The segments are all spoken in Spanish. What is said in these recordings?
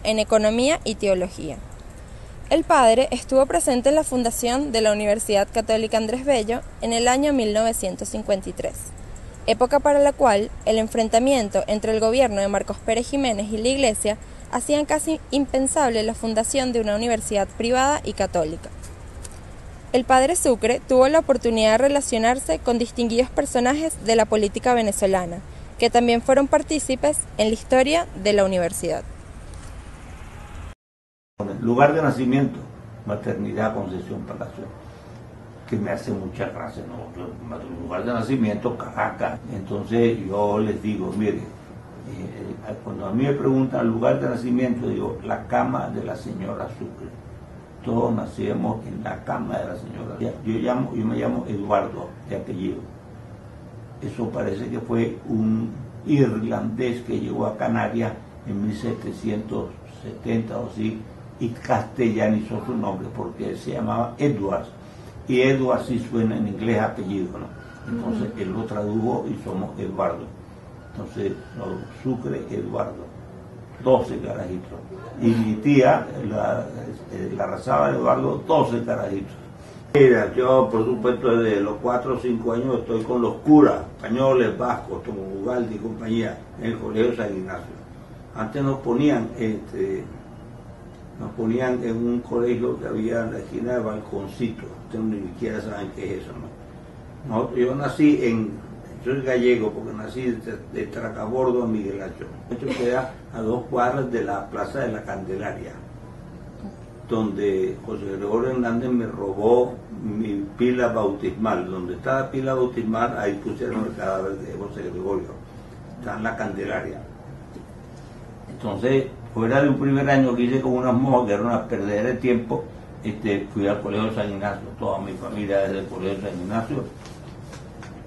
en economía y teología. El padre estuvo presente en la fundación de la Universidad Católica Andrés Bello en el año 1953, época para la cual el enfrentamiento entre el gobierno de Marcos Pérez Jiménez y la Iglesia hacían casi impensable la fundación de una universidad privada y católica. El padre Sucre tuvo la oportunidad de relacionarse con distinguidos personajes de la política venezolana, que también fueron partícipes en la historia de la universidad. Lugar de nacimiento, Maternidad Concepción Palacio, que me hace mucha gracia, ¿no? Lugar de nacimiento, Caracas. Entonces yo les digo, mire, cuando a mí me preguntan el lugar de nacimiento, digo, la cama de la señora Sucre. Todos nacimos en la cama de la señora. Yo me llamo Eduardo, de apellido. Eso parece que fue un irlandés que llegó a Canarias en 1770 o así, y castellanizó su nombre porque él se llamaba Edwards, y Edwards sí suena en inglés apellido, ¿no? Entonces él lo tradujo y somos Eduardo. Entonces, Sucre Eduardo, 12 carajitos. Y mi tía, la razaba de Eduardo, 12 carajitos. Mira, yo por supuesto desde los 4 o 5 años estoy con los curas españoles, vascos, como Ugalde y compañía, en el Colegio San Ignacio. Antes nos ponían en un colegio que había en la esquina de Balconcito. Ustedes ni siquiera saben qué es eso, ¿no? Yo nací soy gallego porque nací de Tracabordo a Miguel Ancho. Esto queda a 2 cuadras de la Plaza de la Candelaria, donde José Gregorio Hernández me robó mi pila bautismal. Donde está la pila bautismal, ahí pusieron el cadáver de José Gregorio. Está en la Candelaria. Entonces, fuera de un primer año que hice con unas monjas, que era una perdedera de tiempo, fui al Colegio San Ignacio, toda mi familia desde el Colegio San Ignacio,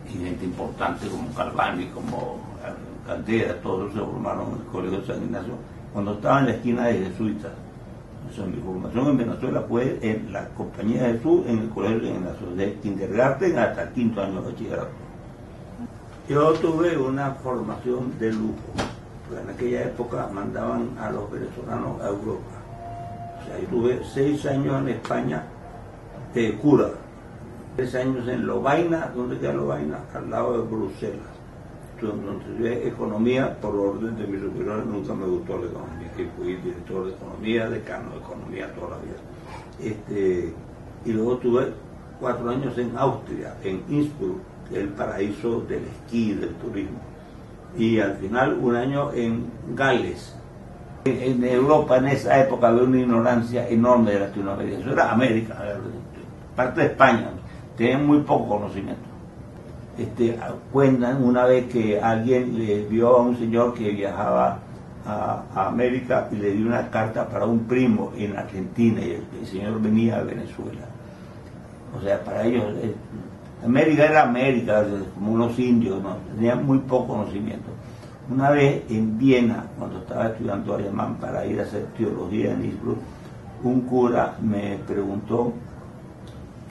y gente importante como Calvani, como Caldera, todos se formaron en el Colegio San Ignacio, cuando estaba en la esquina de Jesuitas. O sea, mi formación en Venezuela fue en la Compañía de Jesús, en el Colegio San Ignacio, de kindergarten hasta el 5º año de bachillerato. Yo tuve una formación de lujo. En aquella época mandaban a los venezolanos a Europa. O sea, yo tuve 6 años en España de cura, 3 años en Lovaina. ¿Dónde queda Lovaina? Al lado de Bruselas. Donde estudié economía por orden de mis superiores. Nunca me gustó la economía, que fui director de economía, decano de economía toda la vida. Y luego tuve 4 años en Austria, en Innsbruck, que es el paraíso del esquí y del turismo. Y al final 1 año en Gales. En Europa en esa época había una ignorancia enorme de Latinoamérica. Eso era América, parte de España. Tenían muy poco conocimiento. Cuentan una vez que alguien le vio a un señor que viajaba a América y le dio una carta para un primo en Argentina, y el señor venía a Venezuela. O sea, para ellos América era América, como unos indios, ¿no? Tenían muy poco conocimiento. Una vez en Viena, cuando estaba estudiando alemán para ir a hacer teología en Innsbruck, un cura me preguntó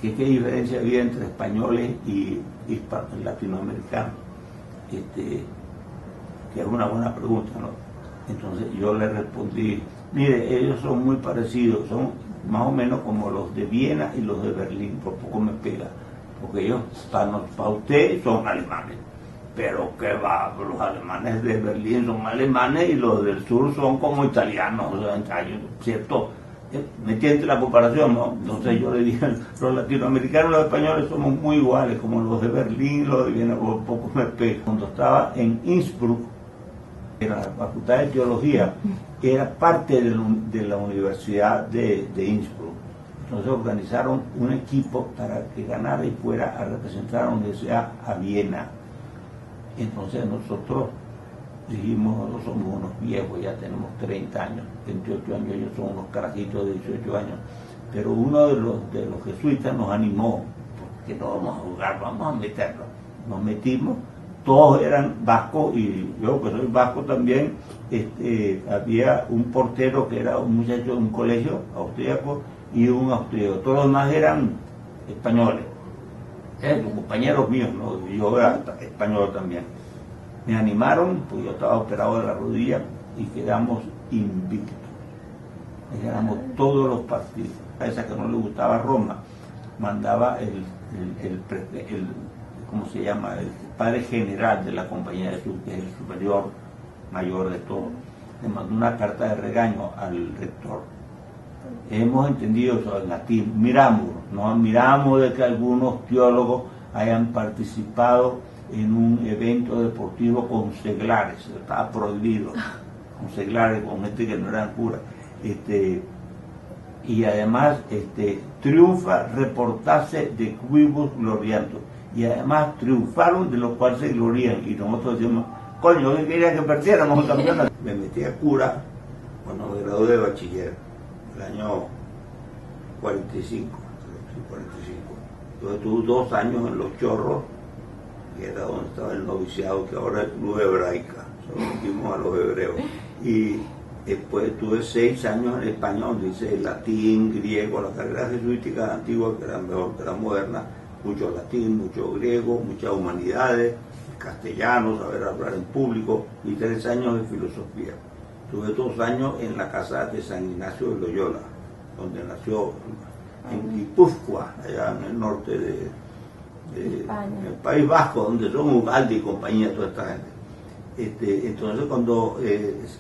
qué diferencia había entre españoles y latinoamericanos, que es una buena pregunta, ¿no? Entonces yo le respondí, mire, ellos son muy parecidos, son más o menos como los de Viena y los de Berlín, por poco me pega. Porque ellos, para usted, son alemanes, pero que va, los alemanes de Berlín son alemanes y los del sur son como italianos, o sea, ¿cierto? ¿Me entiende la comparación, no? Entonces yo le dije, los latinoamericanos y los españoles somos muy iguales, como los de Berlín, los de Viena, por poco me pega. Cuando estaba en Innsbruck, en la Facultad de Teología, era parte de la Universidad de Innsbruck. Entonces organizaron un equipo para que ganara y fuera a representar a la universidad a Viena. Entonces nosotros dijimos, nosotros somos unos viejos, ya tenemos 30 años, 28 años, ellos son unos carajitos de 18 años. Pero uno de los jesuitas nos animó, porque no vamos a jugar, vamos a meterlo. Nos metimos, todos eran vascos, y yo que soy vasco también, había un portero que era un muchacho de un colegio austríaco, y un austríaco, todos los demás eran españoles, compañeros míos, ¿no? Yo era español también. Me animaron, pues yo estaba operado de la rodilla y quedamos invictos. éramos todos los partidos. A esa que no le gustaba Roma, mandaba ¿cómo se llama? El padre general de la Compañía de Jesús, que es el superior mayor de todo. Le mandó una carta de regaño al rector. Hemos entendido eso en latín, nos admiramos de que algunos teólogos hayan participado en un evento deportivo con seglares, estaba prohibido, con seglares, con gente que no eran curas. Y además triunfa reportarse de quibus gloriando, y además triunfaron de los cuales se glorían, y nosotros decimos, coño, yo quería que perdiéramos el campeonato. Me metí a cura cuando me gradué de bachiller, el año 45, entonces tuve 2 años en Los Chorros, que era donde estaba el noviciado, que ahora es Club Hebraica, solo metimos a los hebreos, y después tuve 6 años en España, donde hice latín, griego, la carrera jesuítica antigua, que era mejor que la moderna, mucho latín, mucho griego, muchas humanidades, castellano, saber hablar en público, y 3 años de filosofía. Tuve 2 años en la casa de San Ignacio de Loyola, donde nació en Guipúzcoa, allá en el norte de el País Vasco, donde son Ugalde y compañía, toda esta gente. Entonces cuando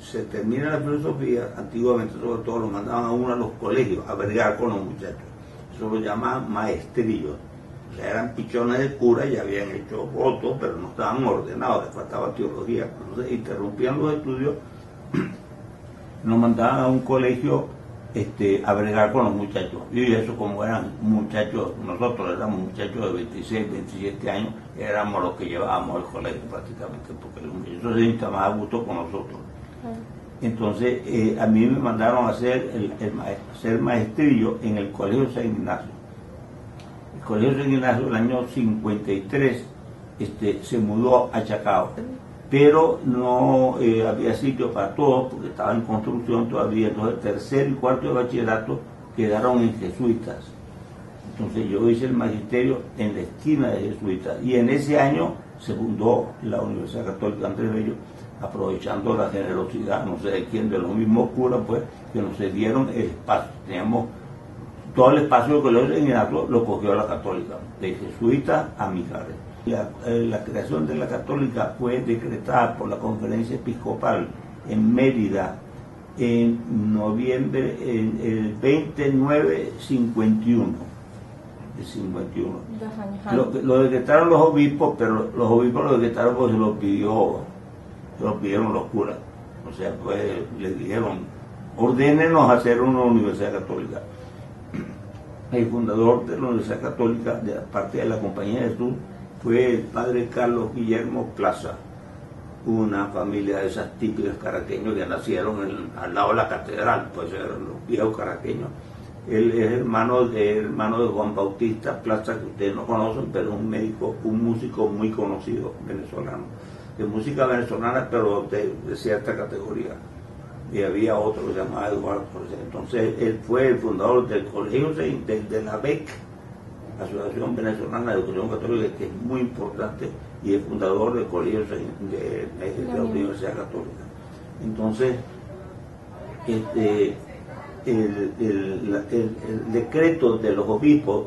se termina la filosofía, antiguamente sobre todo lo mandaban a uno a los colegios a bregar con los muchachos. Eso lo llamaban maestrillos. O sea, eran pichones de cura y habían hecho votos, pero no estaban ordenados, les faltaba teología. Entonces interrumpían los estudios, nos mandaban a un colegio a bregar con los muchachos. Y eso, como eran muchachos, nosotros éramos muchachos de 26, 27 años, éramos los que llevábamos al colegio prácticamente, porque los muchachos se sintieron más a gusto con nosotros. Entonces a mí me mandaron a hacer maestrillo en el Colegio San Ignacio. El Colegio San Ignacio, el año 53, se mudó a Chacao, pero no había sitio para todos porque estaba en construcción todavía. Entonces el 3er y 4er de bachillerato quedaron en jesuitas. Entonces yo hice el magisterio en la esquina de jesuitas, y en ese año se fundó la Universidad Católica Andrés Bello, aprovechando la generosidad, no sé de quién, de los mismos curas, pues, que nos cedieron el espacio. Teníamos todo el espacio del Colegio San Ignacio, lo cogió la Católica, de jesuitas a Mijares. La creación de la Católica fue decretada por la Conferencia Episcopal en Mérida en noviembre, el 2951. El 51. Lo decretaron los obispos, pero los obispos lo decretaron porque se lo pidieron los curas. O sea, pues les dijeron, ordénenos a hacer una universidad católica. El fundador de la Universidad Católica, de parte de la Compañía de Jesús, fue el padre Carlos Guillermo Plaza, una familia de esas típicas caraqueños que nacieron al lado de la catedral, pues eran los viejos caraqueños. Él es hermano de Juan Bautista Plaza, que ustedes no conocen, pero es un médico, un músico muy conocido venezolano, de música venezolana, pero de cierta categoría. Y había otro que se llamaba Eduardo. Entonces él fue el fundador del colegio de la BEC, Asociación Venezolana de Educación Católica, que es muy importante, y el fundador del colegio de la Universidad Católica. Entonces el decreto de los obispos,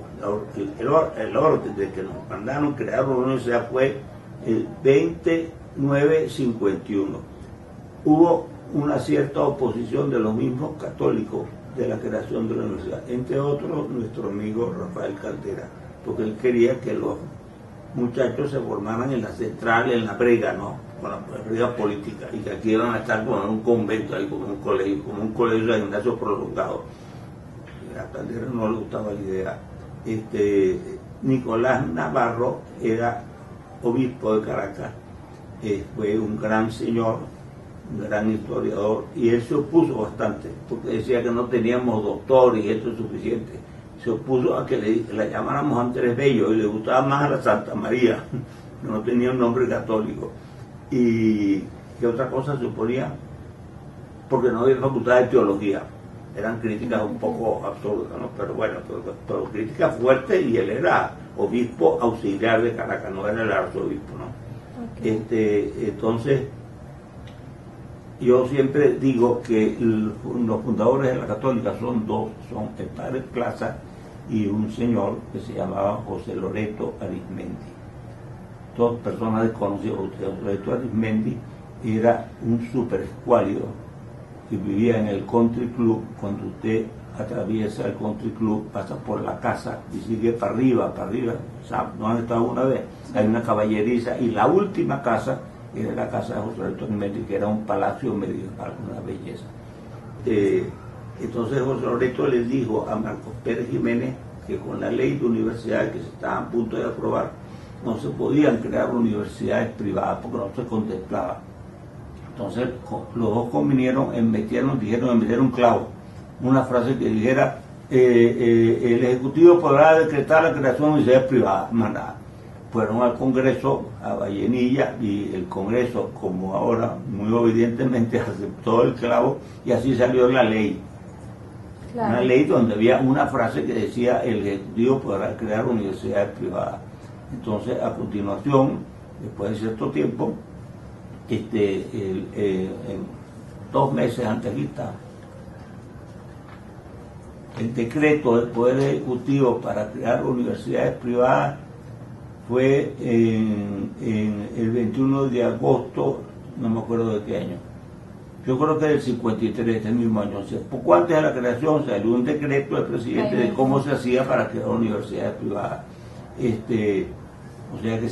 el orden de que nos mandaron crear una universidad fue el 2951. Hubo una cierta oposición de los mismos católicos de la creación de la universidad, entre otros nuestro amigo Rafael Caldera, porque él quería que los muchachos se formaran en la central, en la brega, ¿no? Con la brega política, y que aquí iban a estar como en un convento, ahí como un colegio de gimnasio prolongado. A Caldera no le gustaba la idea. Nicolás Navarro era obispo de Caracas, fue un gran señor, un gran historiador, y él se opuso bastante, porque decía que no teníamos doctor y esto es suficiente. Se opuso a que la llamáramos Andrés Bello, y le gustaba más a la Santa María, que no tenía un nombre católico. Y ¿qué otra cosa se oponía? Porque no había facultad de teología. Eran críticas un poco absurdas, ¿no? Pero bueno, pero críticas fuertes, y él era obispo auxiliar de Caracas, no era el arzobispo, ¿no? Okay. Entonces, yo siempre digo que los fundadores de la Católica son dos, son el padre Plaza y un señor que se llamaba José Loreto Arizmendi. Dos personas desconocidas. José Loreto Arizmendi era un super escuálido que vivía en el country club. Cuando usted atraviesa el country club, pasa por la casa y sigue para arriba, ¿no han estado una vez? Hay una caballeriza y la última casa era la casa de José Loreto Arizmendi, que era un palacio medieval, una belleza. Entonces José Loreto les dijo a Marcos Pérez Jiménez que con la ley de universidades que se estaba a punto de aprobar, no se podían crear universidades privadas porque no se contemplaba. Entonces los dos convinieron dijeron en meter un clavo, una frase que dijera el Ejecutivo podrá decretar la creación de universidades privadas, más nada. Fueron al Congreso, a Vallenilla, y el Congreso, como ahora, muy obedientemente aceptó el clavo, y así salió la ley. Claro. Una ley donde había una frase que decía el Ejecutivo podrá crear universidades privadas. Entonces, a continuación, después de cierto tiempo, en 2 meses antes, aquí está, el decreto del Poder Ejecutivo para crear universidades privadas fue el 21 de agosto, no me acuerdo de qué año. Yo creo que del 53, del mismo año. O sea, poco antes de la creación salió un decreto del presidente de cómo se hacía para crear universidades privadas. O sea que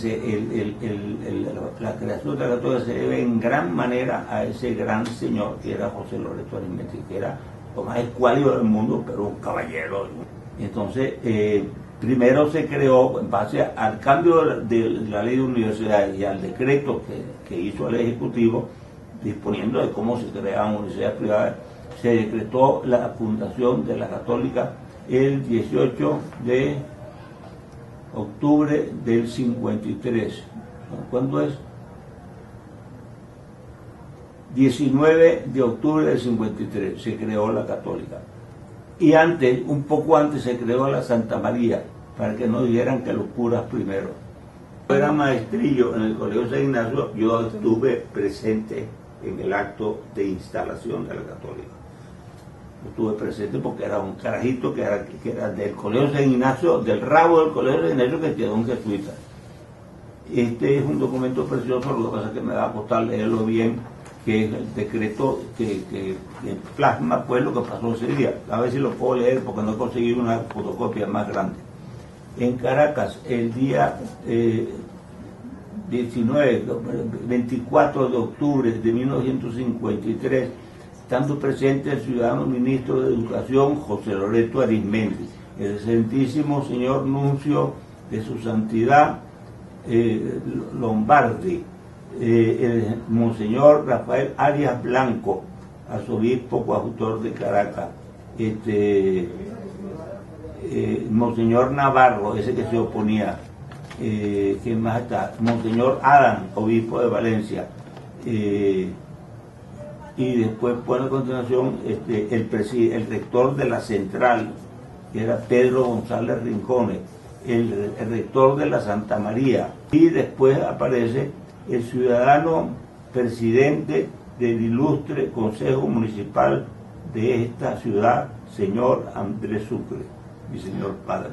la creación de la Católica se debe en gran manera a ese gran señor que era José Loreto Arizmendi, que era lo más escuálido del mundo, pero un caballero. Entonces, primero se creó, en base al cambio de la ley de universidades y al decreto que hizo el Ejecutivo, disponiendo de cómo se creaban universidades privadas, se decretó la fundación de la Católica el 18 de octubre del 53. ¿Cuándo es? 19 de octubre del 53 se creó la Católica. Y antes, un poco antes, se creó la Santa María, para que no dijeran que los curas primero. Yo era maestrillo en el Colegio San Ignacio, yo estuve presente en el acto de instalación de la Católica. Yo estuve presente porque era un carajito que era del Colegio San Ignacio, del rabo del Colegio San Ignacio, que quedó en jesuita. Este es un documento precioso, lo que pasa es que me va a costar leerlo bien, que es el decreto que plasma pues lo que pasó ese día. A ver si lo puedo leer porque no he conseguido una fotocopia más grande. En Caracas, el día 24 de octubre de 1953, estando presente el ciudadano ministro de Educación José Loreto Arizmendi, el excelentísimo señor nuncio de su santidad Lombardi, el monseñor Rafael Arias Blanco, arzobispo coadjutor de Caracas, monseñor Navarro, ese que se oponía, ¿quién más está? Monseñor Adán, obispo de Valencia, y después, bueno, a continuación, el rector de la Central, que era Pedro González Rincones, el rector de la Santa María, y después aparece el ciudadano presidente del ilustre Consejo Municipal de esta ciudad, señor Andrés Sucre, mi señor padre.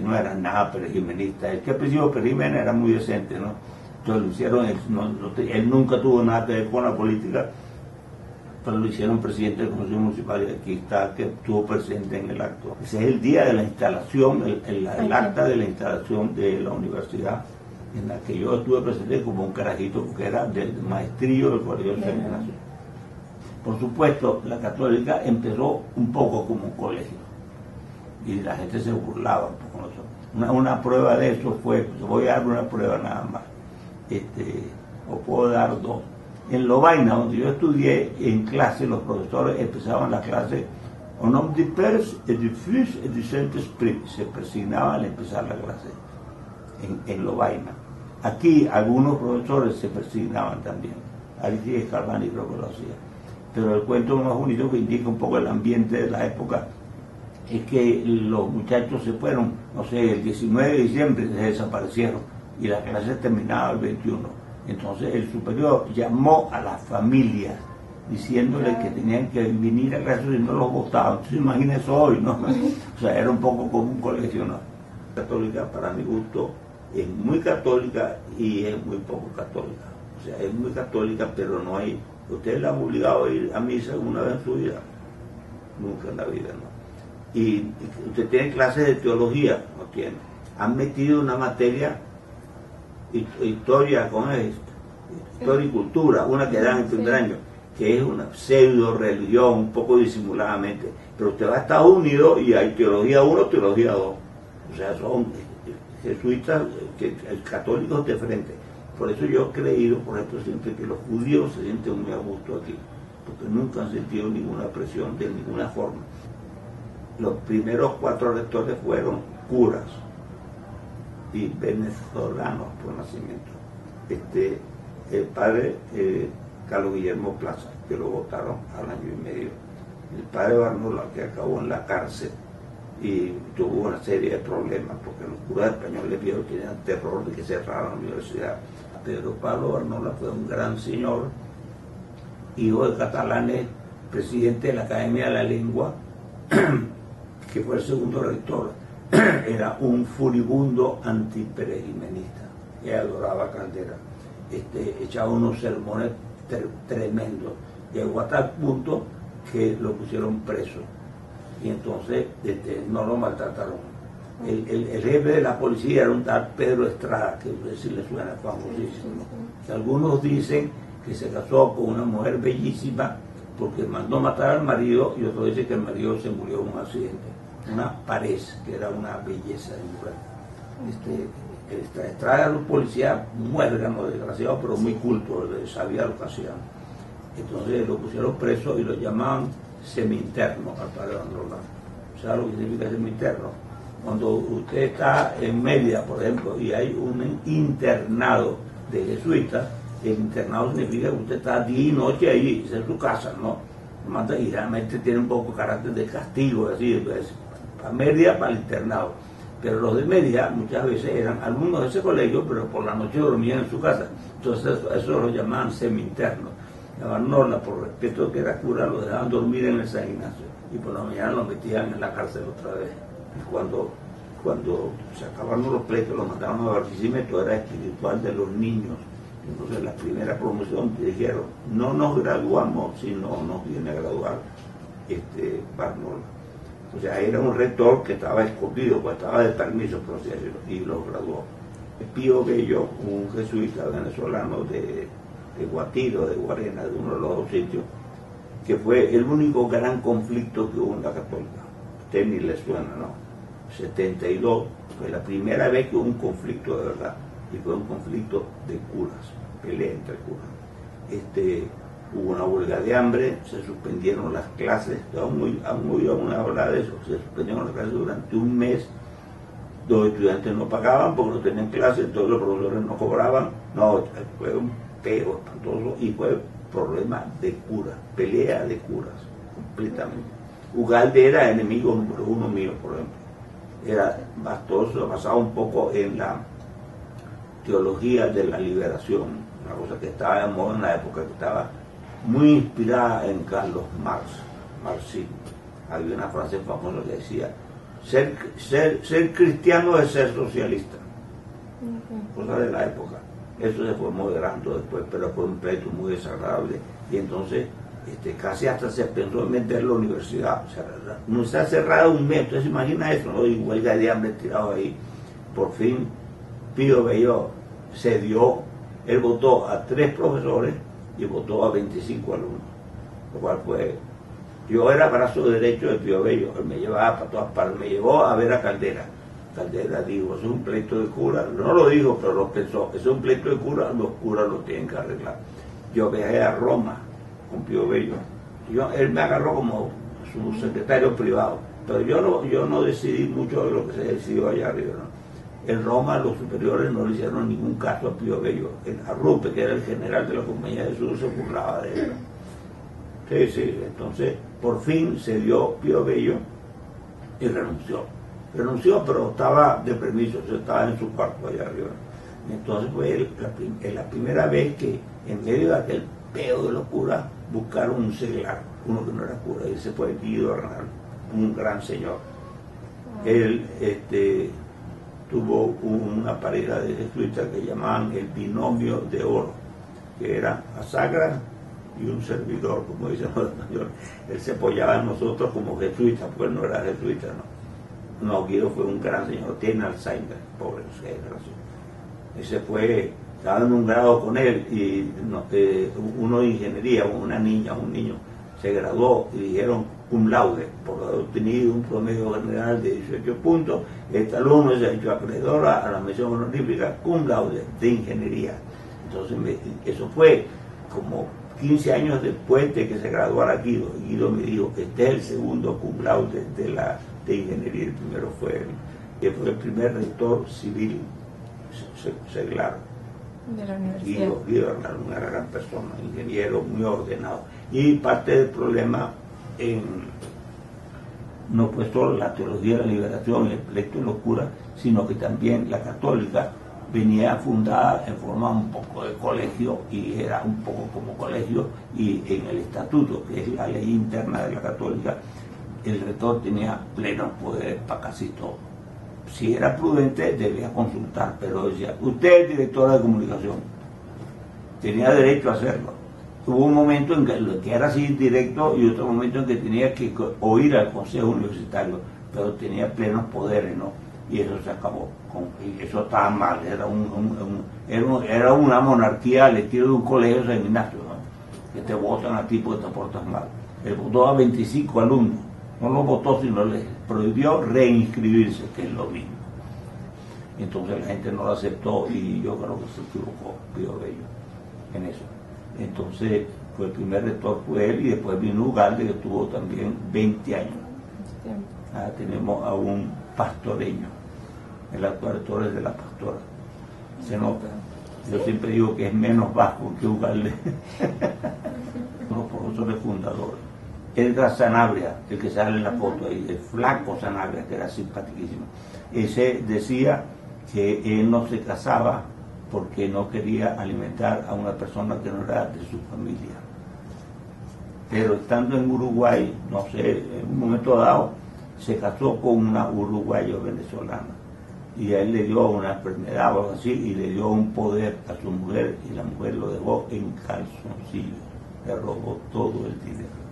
No era nada perejimenista, el que al principio Perejiménez era muy decente, ¿no? Entonces lo hicieron, él nunca tuvo nada que ver con la política, pero lo hicieron presidente del Consejo Municipal, y aquí está, que estuvo presente en el acto. Ese es el día de la instalación, el acta de la instalación de la universidad, en la que yo estuve presente como un carajito, porque era del maestrillo del Colegio San Ignacio. Por supuesto, la Católica empezó un poco como un colegio, y la gente se burlaba un poco. Una prueba de eso fue, voy a dar una prueba nada más, o puedo dar dos. En Lovaina, donde yo estudié, en clase, los profesores empezaban la clase en nom du Père et du Fils et du Saint-Esprit, se persignaban al empezar la clase en Lovaina. Aquí algunos profesores se persignaban también, Alicia Escarbani creo que lo hacía. Pero el cuento más bonito, que indica un poco el ambiente de la época, es que los muchachos se fueron, no sé, el 19 de diciembre se desaparecieron y la clase terminaba el 21. Entonces el superior llamó a las familias diciéndole que tenían que venir a clase y no los votaban. Entonces imagínense hoy, ¿no? O sea, era un poco como un colegio, ¿no? Católica, para mi gusto, es muy católica y es muy poco católica. O sea, es muy católica, pero no hay... ¿Ustedes la han obligado a ir a misa alguna vez en su vida? Nunca en la vida, ¿no? Y usted tiene clases de teología, no tiene. Han metido una materia, historia, ¿cómo es? Historia y cultura, una que dan en primer año, que es una pseudo religión, un poco disimuladamente. Pero usted va a Estados Unidos y hay teología 1, teología 2. O sea, son jesuitas, católicos de frente. Por eso yo he creído, por ejemplo, siempre que los judíos se sienten muy a gusto aquí, porque nunca han sentido ninguna presión de ninguna forma. Los primeros 4 rectores fueron curas y venezolanos por nacimiento. El padre Carlos Guillermo Plaza, que lo votaron al año y medio. El padre Barnola, que acabó en la cárcel y tuvo una serie de problemas, porque los curas españoles vieron que tenían terror de que cerraran la universidad. Pedro Pablo Barnola fue un gran señor, hijo de catalanes, presidente de la Academia de la Lengua, que fue el segundo rector. Era un furibundo antiperejimenista, que adoraba a Caldera. Echaba unos sermones tremendos. Llegó a tal punto que lo pusieron preso. Y entonces no lo maltrataron. El jefe de la policía era un tal Pedro Estrada, que no sé si le suena, famosísimo. Algunos dicen que se casó con una mujer bellísima porque mandó matar al marido, y otros dicen que el marido se murió en un accidente. Una Párez, que era una belleza de mujer. Estrada era un policía muérgano, desgraciado, pero muy culto, sabía lo que hacían. Entonces lo pusieron preso y lo llamaban semi-interno al padre Barnola. ¿Sabe lo que significa semi-interno? Cuando usted está en Mérida, por ejemplo, y hay un internado de jesuitas, el internado significa que usted está día y noche ahí, esa es su casa, ¿no? Y realmente tiene un poco de carácter de castigo, así, pues, para Mérida, para el internado. Pero los de Mérida muchas veces eran alumnos de ese colegio, pero por la noche dormían en su casa. Entonces eso lo llamaban semi-internos. A Barnola, por respeto que era cura, lo dejaban dormir en el San Ignacio y por la mañana lo metían en la cárcel otra vez. Y cuando se acabaron los pleitos, lo mandaron a Barquisimeto, era espiritual de los niños. Entonces la primera promoción dijeron, no nos graduamos si no nos viene a graduar Barnola. O sea, era un rector que estaba escondido, pues estaba de permiso, por así decirlo, y lo graduó. Pío Bello, un jesuita venezolano de Guatiro, de Guarena, de uno de los 2 sitios, que fue el único gran conflicto que hubo en la Católica. A usted ni le suena, ¿no? 72 fue la primera vez que hubo un conflicto de verdad, y fue un conflicto de curas, pelea entre curas. Hubo una huelga de hambre, se suspendieron las clases, han oído hablar de eso, se suspendieron las clases durante un mes. Los estudiantes no pagaban porque no tenían clases, entonces los profesores no cobraban. No, fue un peo espantoso y fue problema de curas, pelea de curas, completamente. Ugalde era enemigo número 1 mío, por ejemplo. Era bastoso, basado un poco en la teología de la liberación, una cosa que estaba de moda en la época, que estaba muy inspirada en Carlos Marxismo. Había una frase famosa que decía, ser cristiano es ser socialista. Cosa de la época. Eso se fue moderando después, pero fue un pleito muy desagradable. Y entonces casi hasta se pensó en meter la universidad. O sea, no se ha cerrado un mes, entonces imagina eso, ¿no? Y huelga de hambre tirado ahí. Por fin Pío Bello cedió, él votó a 3 profesores y votó a 25 alumnos, lo cual fue... Yo era brazo derecho de Pío Bello, él me llevaba para todas partes, me llevó a ver a Caldera. Caldera dijo, es un pleito de cura, no lo dijo, pero lo pensó, es un pleito de cura, los curas lo tienen que arreglar. Yo viajé a Roma con Pío Bello, él me agarró como su secretario privado, pero yo no decidí mucho de lo que se decidió allá arriba, ¿no? En Roma los superiores no le hicieron ningún caso a Pío Bello. Arrupe, que era el general de la Compañía de Jesús, se burlaba de él. Sí, entonces por fin se dio Pío Bello y renunció. Renunció, pero estaba de permiso, estaba en su cuarto allá arriba. Entonces fue la primera vez que en medio de aquel peo de locura buscaron un seglar, uno que no era cura, y ese fue Guido Bernal, un gran señor. Él tuvo una pareja de jesuitas que llamaban el binomio de oro, que era a Sagra y un servidor, como dicen los españoles. Él se apoyaba en nosotros como jesuita, porque él no era jesuita, no. No, Guido fue un gran señor, tiene Alzheimer, pobre, no sé, ese fue, estaba en un grado con él, y uno de ingeniería, una niña, un niño, se graduó y dijeron cum laude, por haber obtenido un promedio general de 18 puntos, este alumno se ha hecho acreedor a la mención honorífica cum laude de ingeniería. Entonces eso fue como 15 años después de que se graduara Guido. Guido me dijo que este es el segundo cum laude de ingeniería, el primero fue él, que fue el primer rector civil seglar de la universidad. Guido Bernal, una gran persona, ingeniero muy ordenado. Y parte del problema no fue solo la teología de la liberación, el pleito de locura, sino que también la católica venía fundada en forma un poco de colegio, y era un poco como colegio, y en el estatuto, que es la ley interna de la católica, el rector tenía plenos poderes para casi todo. Si era prudente debía consultar, pero decía, usted es directora de comunicación, tenía derecho a hacerlo. Hubo un momento en que era así directo, y otro momento en que tenía que oír al consejo universitario, pero tenía plenos poderes, ¿no? Y eso se acabó, y eso estaba mal, era una monarquía al estilo de un colegio de San Ignacio, ¿no? Que te votan a ti porque te portas mal. Él votó a 25 alumnos, no los votó, sino les prohibió reinscribirse, que es lo mismo. Entonces la gente no lo aceptó, y yo creo que se equivocó Pío Bello en eso. Entonces fue el primer rector, fue él, y después vino Ugalde, que tuvo también 20 años. Tenemos a un pastoreño, el actual rector es de la Pastora, se nota. Yo siempre digo que es menos vasco que Ugalde. Los profesores fundadores. Edgar Sanabria, el que sale en la foto ahí, el flaco Sanabria, que era simpaticísimo. Ese decía que él no se casaba porque no quería alimentar a una persona que no era de su familia. Pero estando en Uruguay, no sé, en un momento dado, se casó con una uruguayo venezolana, y a él le dio una enfermedad o algo así, y le dio un poder a su mujer, y la mujer lo dejó en calzoncillo, le robó todo el dinero.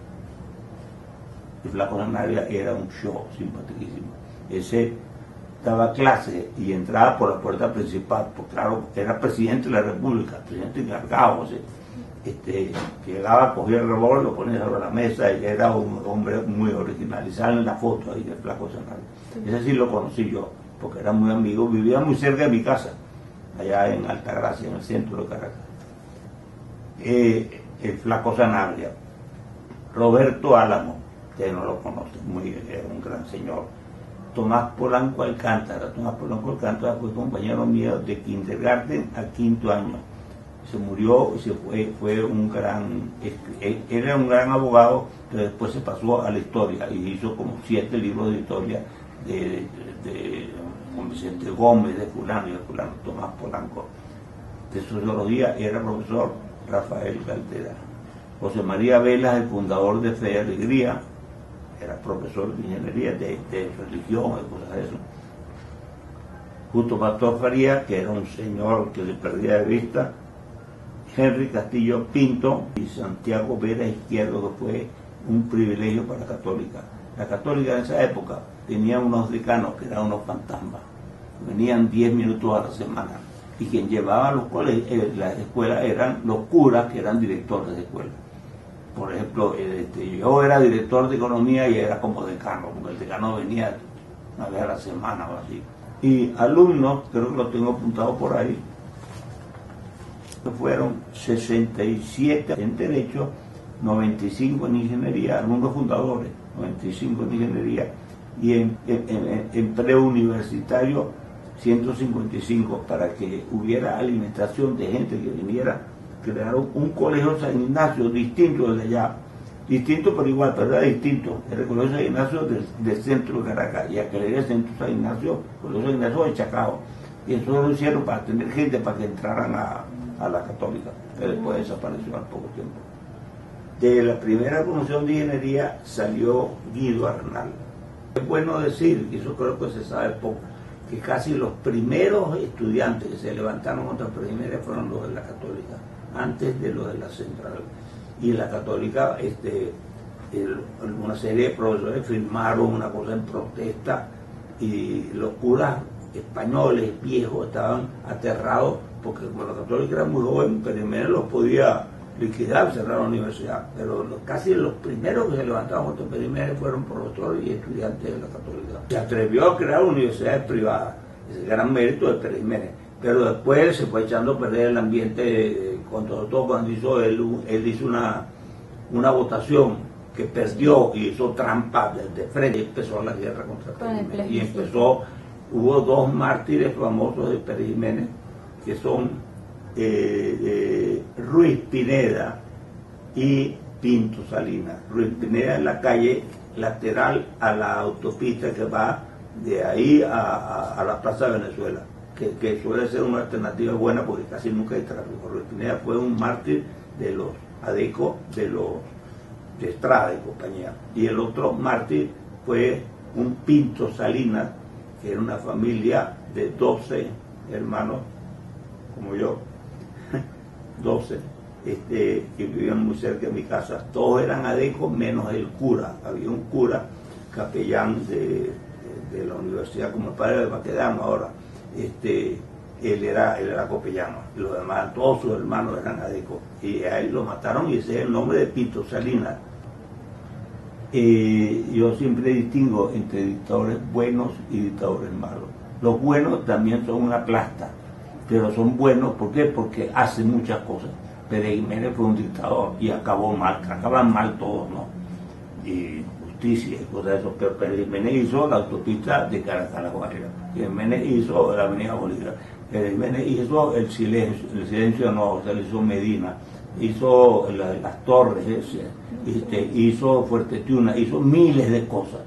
El flaco Sanabria era un show simpaticísimo. Ese daba clase y entraba por la puerta principal, porque claro, era presidente de la República, presidente encargado, o sea, llegaba, cogía el revólver, lo ponía sobre la mesa, y era un hombre muy original, y sale en la foto ahí del flaco Sanabria. Ese sí lo conocí yo, porque era muy amigo, vivía muy cerca de mi casa, allá en Altagracia, en el centro de Caracas. El flaco Sanabria. Roberto Álamo, que no lo conoce, era un gran señor. Tomás Polanco Alcántara. Tomás Polanco Alcántara fue compañero mío de kindergarten a 5º año. Se murió y se fue un gran, él era un gran abogado, pero después se pasó a la historia y hizo como 7 libros de historia con Vicente Gómez, de fulano y de fulano. Tomás Polanco. De sociología era profesor Rafael Caldera. José María Velas, el fundador de Fe y Alegría, era profesor de ingeniería, de religión y cosas de eso. Justo Pastor Faría, que era un señor que se perdía de vista. Henry Castillo Pinto y Santiago Vera Izquierdo, que fue un privilegio para la católica. La católica en esa época tenía unos decanos que eran unos fantasmas, venían 10 minutos a la semana, y quien llevaba los las escuelas eran los curas, que eran directores de escuela. Por ejemplo, yo era director de economía y era como decano, porque el decano venía una vez a la semana o así. Y alumnos, creo que lo tengo apuntado por ahí, fueron 67 en Derecho, 95 en Ingeniería, alumnos fundadores, 95 en Ingeniería, y en preuniversitario 155, para que hubiera alimentación de gente que viniera. Crearon un colegio San Ignacio distinto desde allá, distinto pero igual, pero era distinto. Era el colegio San Ignacio del centro de Caracas, y aquel era el centro San Ignacio, el colegio San Ignacio de Chacao. Y eso lo hicieron para tener gente para que entraran a la católica, que después desapareció al poco tiempo. De la primera promoción de ingeniería salió Guido Arnal. Es bueno decir, y eso creo que se sabe poco, que casi los primeros estudiantes que se levantaron contra Pedro fueron los de la católica, antes de los de la central. Y en la católica, una serie de profesores firmaron una cosa en protesta, y los curas españoles viejos estaban aterrados porque como la católica era muy joven, Pedro Jiménez los podía liquidar, cerrar la universidad, pero casi los primeros que se levantaron contra Pedro Jiménez fueron profesores y estudiantes de la católica. Se atrevió a crear universidades privadas, ese gran mérito de Pedro Jiménez, pero después se fue echando a perder el ambiente, todo cuando él hizo una votación que perdió y hizo trampa de frente, y empezó la guerra contra Pedro Jiménez, y hubo dos mártires famosos de Pedro Jiménez, que son Ruiz Pineda y Pinto Salinas. Ruiz Pineda en la calle lateral a la autopista que va de ahí a la Plaza de Venezuela, que suele ser una alternativa buena porque casi nunca hay tráfico. Ruiz Pineda fue un mártir de los ADECO, de Estrada y compañía. Y el otro mártir fue un Pinto Salinas, que era una familia de 12 hermanos, como yo, 12, que vivían muy cerca de mi casa. Todos eran adecos menos el cura. Había un cura capellán de la universidad, como el padre de Baquedano ahora. Él era copellano. Los demás, todos sus hermanos eran adecos. Y a él lo mataron y ese es el nombre de Pinto Salinas. Yo siempre distingo entre dictadores buenos y dictadores malos. Los buenos también son una plasta, pero son buenos, ¿por qué? Porque hacen muchas cosas. Pedro Jiménez fue un dictador y acabó mal, acaban mal todos, ¿no? Y justicia y cosas de eso, pero Pedro Jiménez hizo la autopista de Caracas a La Guaira, Jiménez hizo la avenida Bolívar, Pedro Jiménez hizo el silencio no, se le hizo Medina, hizo las torres, hizo Fuerte Tiuna, hizo miles de cosas.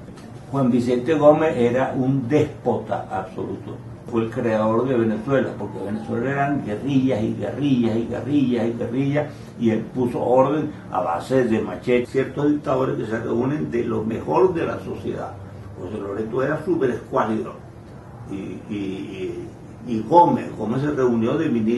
Juan Vicente Gómez era un déspota absoluto. Fue el creador de Venezuela, porque Venezuela eran guerrillas y guerrillas y guerrillas y guerrillas, y él puso orden a base de machetes. Ciertos dictadores que se reúnen de lo mejor de la sociedad. José Loreto era súper escuálido, y Gómez se reunió de ministro.